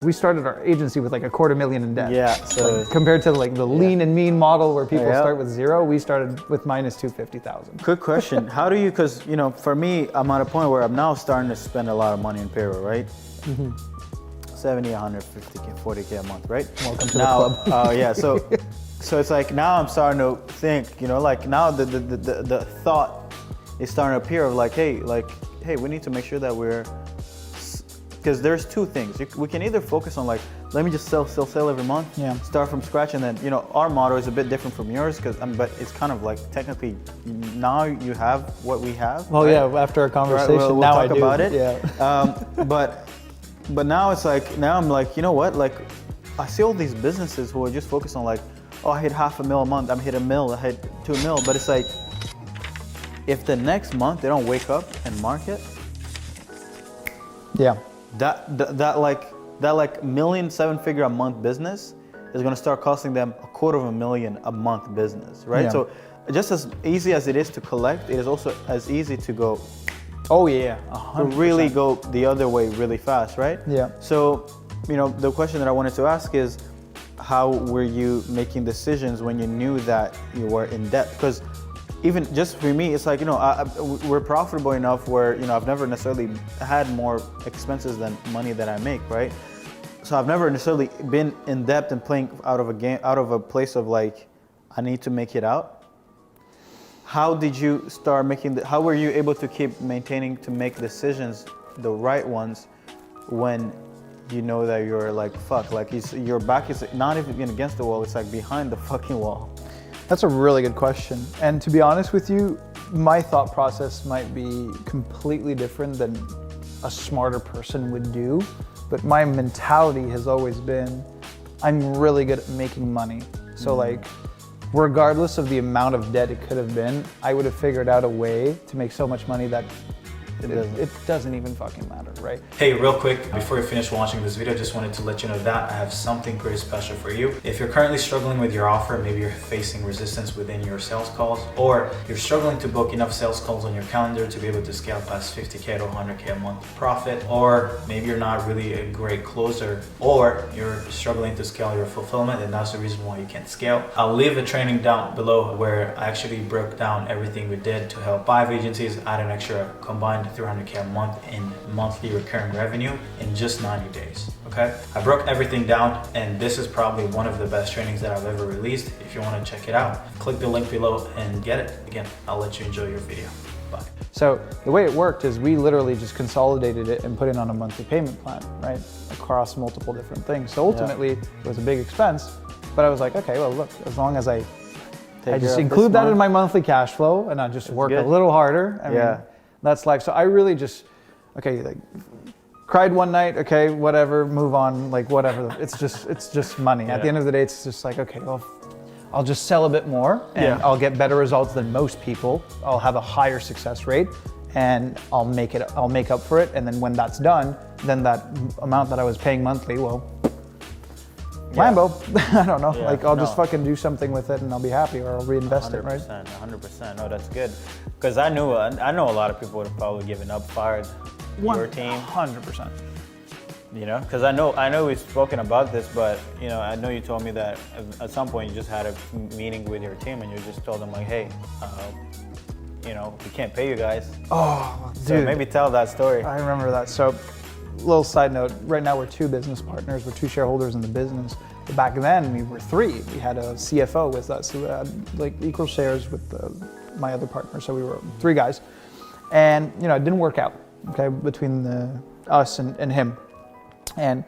We started our agency with like $250,000 in debt. Yeah, so like, compared to like the lean and mean model where people start with zero, we started with minus $250,000. Good question. How do you, because you know, for me, I'm at a point where I'm now starting to spend a lot of money on payroll, right? 70, 150K, 40K a month, right? Welcome to the club. Yeah, so it's like now I'm starting to think, you know, like now the thought is starting to appear of like, hey, we need to make sure that we're, because there's two things. We can either focus on like, let me just sell every month, start from scratch, and then, you know, our model is a bit different from yours, because but it's kind of like technically now you have what we have. Well, right? Yeah, after our conversation, we'll now talk I do. About it. Yeah. But now it's like, now I'm like, you know what? Like, I see all these businesses who are just focused on like, oh, I hit $500,000 a month, I hit $1 million, I hit $2 million, but it's like, if the next month they don't wake up and market, that $1 million, 7-figure a month business is going to start costing them $250,000 a month business, right? Yeah. So just as easy as it is to collect, it is also as easy to go. Oh yeah, 100%. To really go the other way really fast, right? Yeah. So, you know, the question that I wanted to ask is, how were you making decisions when you knew that you were in debt? Because even just for me, it's like, you know, we're profitable enough where, you know, I've never necessarily had more expenses than money that I make, right? So I've never necessarily been in debt and playing out of a place of like, I need to make it out. How did you start making how were you able to keep maintaining to make decisions, the right ones, when you know that you're like, fuck, like your back is not even against the wall, it's like behind the fucking wall? That's a really good question. And to be honest with you, my thought process might be completely different than a smarter person would do. But my mentality has always been, I'm really good at making money. So like, regardless of the amount of debt it could have been, I would have figured out a way to make so much money that it doesn't even fucking matter, right? Hey, real quick, before you finish watching this video, just wanted to let you know that I have something pretty special for you. If you're currently struggling with your offer, maybe you're facing resistance within your sales calls, or you're struggling to book enough sales calls on your calendar to be able to scale past 50K to 100K a month profit, or maybe you're not really a great closer, or you're struggling to scale your fulfillment, and that's the reason why you can't scale. I'll leave a training down below where I actually broke down everything we did to help 5 agencies add an extra combined 300K a month in monthly recurring revenue in just 90 days, okay? I broke everything down, and this is probably one of the best trainings that I've ever released. If you want to check it out, click the link below and get it. Again, I'll let you enjoy your video. Bye. So the way it worked is we literally just consolidated it and put it on a monthly payment plan, right? Across multiple different things. So ultimately, it was a big expense, but I was like, okay, well, look, as long as I just include that in my monthly cash flow and I just work a little harder, I mean, that's life. So I really just, like cried one night, okay, whatever, move on, like whatever. It's just money. At the end of the day, it's just like, okay, well, I'll just sell a bit more and I'll get better results than most people. I'll have a higher success rate and I'll make up for it. And then when that's done, then that amount that I was paying monthly, well, Lambo, I don't know, like I'll just fucking do something with it and I'll be happy, or I'll reinvest it, right? 100%, no, that's good. Because I know a lot of people would have probably given up, fired your team. 100%. You know, because I know we've spoken about this, but you know, I know you told me that at some point you just had a meeting with your team and you just told them like, hey, you know, we can't pay you guys. Oh, dude. So maybe tell that story. I remember that. So, little side note, right now we're 2 business partners, we're 2 shareholders in the business. But back then we were 3. We had a CFO with us who had like equal shares with my other partner. So we were 3 guys. And you know, it didn't work out, okay, between us and him. And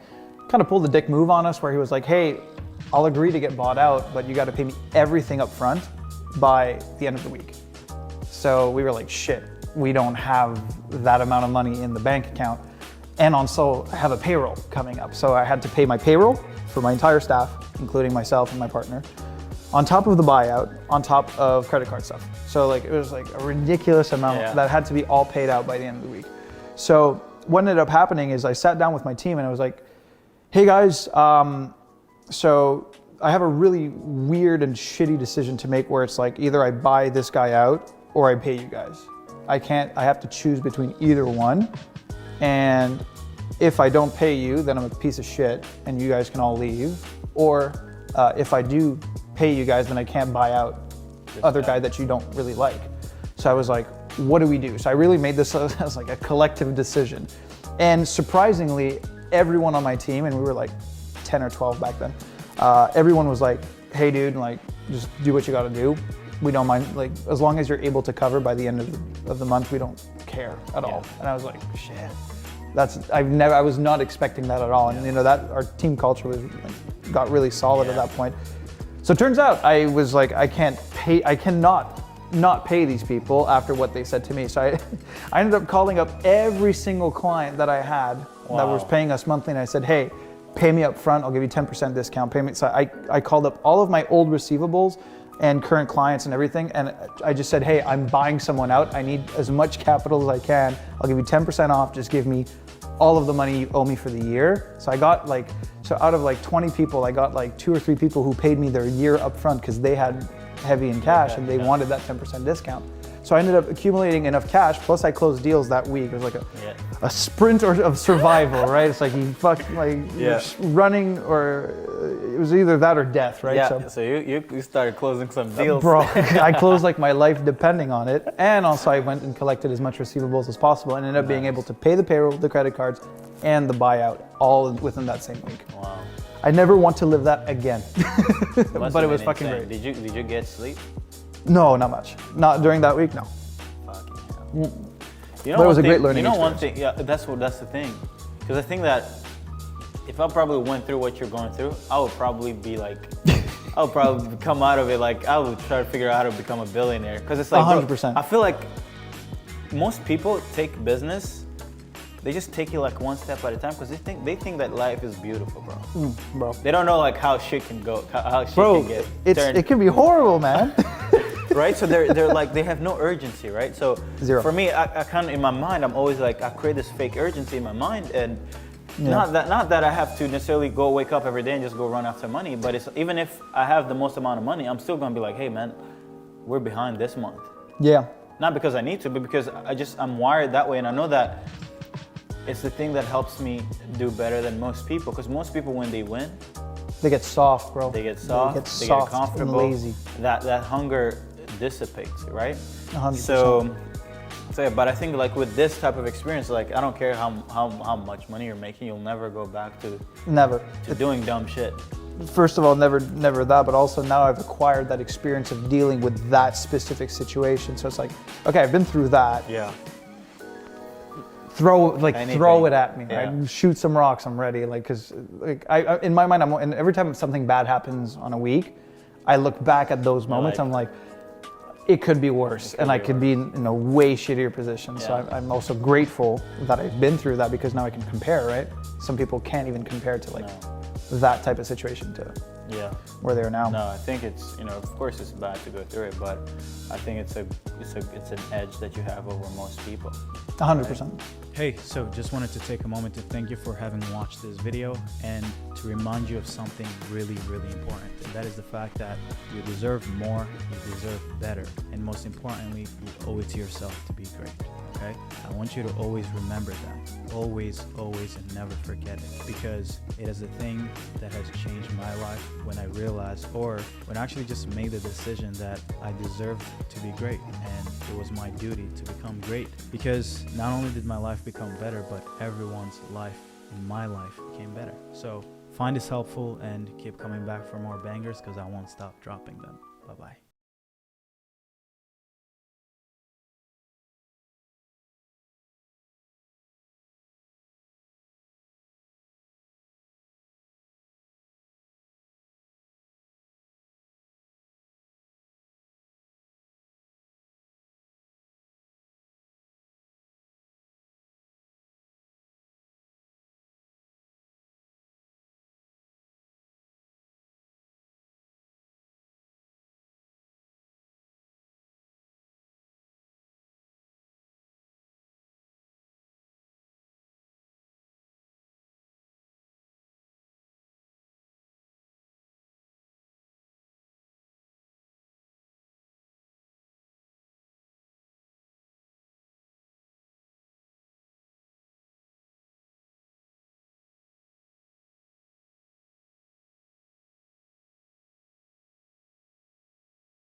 kind of pulled the dick move on us where he was like, hey, I'll agree to get bought out, but you got to pay me everything up front by the end of the week. So we were like, shit, we don't have that amount of money in the bank account. And also I have a payroll coming up. So I had to pay my payroll for my entire staff, including myself and my partner, on top of the buyout, on top of credit card stuff. So like, it was like a ridiculous amount that had to be all paid out by the end of the week. So what ended up happening is I sat down with my team and I was like, hey guys, so I have a really weird and shitty decision to make where it's like, either I buy this guy out or I pay you guys. I have to choose between either one. And if I don't pay you, then I'm a piece of shit and you guys can all leave. Or if I do pay you guys, then I can't buy out other guy that you don't really like. So I was like, what do we do? So I really made this as like a collective decision. And surprisingly, everyone on my team, and we were like 10 or 12 back then, everyone was like, hey dude, like just do what you gotta do. We don't mind, like as long as you're able to cover by the end of the month, we don't care at all. And I was like, shit. I was not expecting that at all. And you know, that our team culture was like, got really solid at that point. So it turns out I was like, I cannot not pay these people after what they said to me. So I ended up calling up every single client that I had that was paying us monthly, and I said, hey, pay me up front, I'll give you 10% discount, pay me. So I called up all of my old receivables and current clients and everything, and I just said, hey, I'm buying someone out, I need as much capital as I can, I'll give you 10% off, just give me all of the money you owe me for the year. So I got like, so out of like 20 people, I got like 2 or 3 people who paid me their year up front because they had heavy in cash and they wanted that 10% discount. So I ended up accumulating enough cash, plus I closed deals that week. It was like a sprint of survival, right? It's like you you're running, or it was either that or death, right? Yeah, so you started closing some deals. Bro, I closed like my life depending on it. And also I went and collected as much receivables as possible and ended up being able to pay the payroll, the credit cards, and the buyout all within that same week. Wow. I never want to live that again. But it was fucking insane. great. Did you get sleep? No, not much. Not during that week, no. Fucking hell. But it was a great learning experience. experience. One thing, yeah, that's the thing. Because I think that if I probably went through what you're going through, I would probably be like, I would probably come out of it like, I would try to figure out how to become a billionaire. Because it's like, 100%. I feel like most people take business, they just take it like one step at a time because they think that life is beautiful, bro. Bro. They don't know like how shit can go, how shit can get turned. It can be horrible, man. Right? So they're like, they have no urgency, right? So Zero. For me, I kind of, in my mind, I'm always like, I create this fake urgency in my mind, and not that I have to necessarily go wake up every day and just go run after money, but it's even if I have the most amount of money, I'm still gonna be like, hey man, we're behind this month. Yeah. Not because I need to, but because I'm wired that way, and I know that it's the thing that helps me do better than most people, because most people, when they win, They get soft, bro. they get soft, they get comfortable, and lazy. That hunger dissipates, right? 100%. So yeah, but I think like with this type of experience, like I don't care how much money you're making, you'll never go back to doing dumb shit. First of all, never that, but also now I've acquired that experience of dealing with that specific situation. So it's like, okay, I've been through that. Yeah. Throw it at me. Yeah. Right? Shoot some rocks. I'm ready. Like, cause like I in my mind, and every time something bad happens on a week, I look back at those moments. I'm like, it could be worse, and I could be in a way shittier position. Yeah. So I'm also grateful that I've been through that, because now I can compare. Right? Some people can't even compare to like that type of situation to where they are now. No, I think it's, of course it's bad to go through it, but I think it's an edge that you have over most people. 100%. Hey, so just wanted to take a moment to thank you for having watched this video and to remind you of something really, really important. And that is the fact that you deserve more, you deserve better, and most importantly, you owe it to yourself to be great, okay? I want you to always remember that. Always, always, and never forget it, because it is a thing that has changed my life when I realized, or when I actually just made the decision that I deserved to be great, and it was my duty to become great, because not only did my life become better, but everyone's life in my life became better. So find this helpful and keep coming back for more bangers, because I won't stop dropping them. Bye-bye.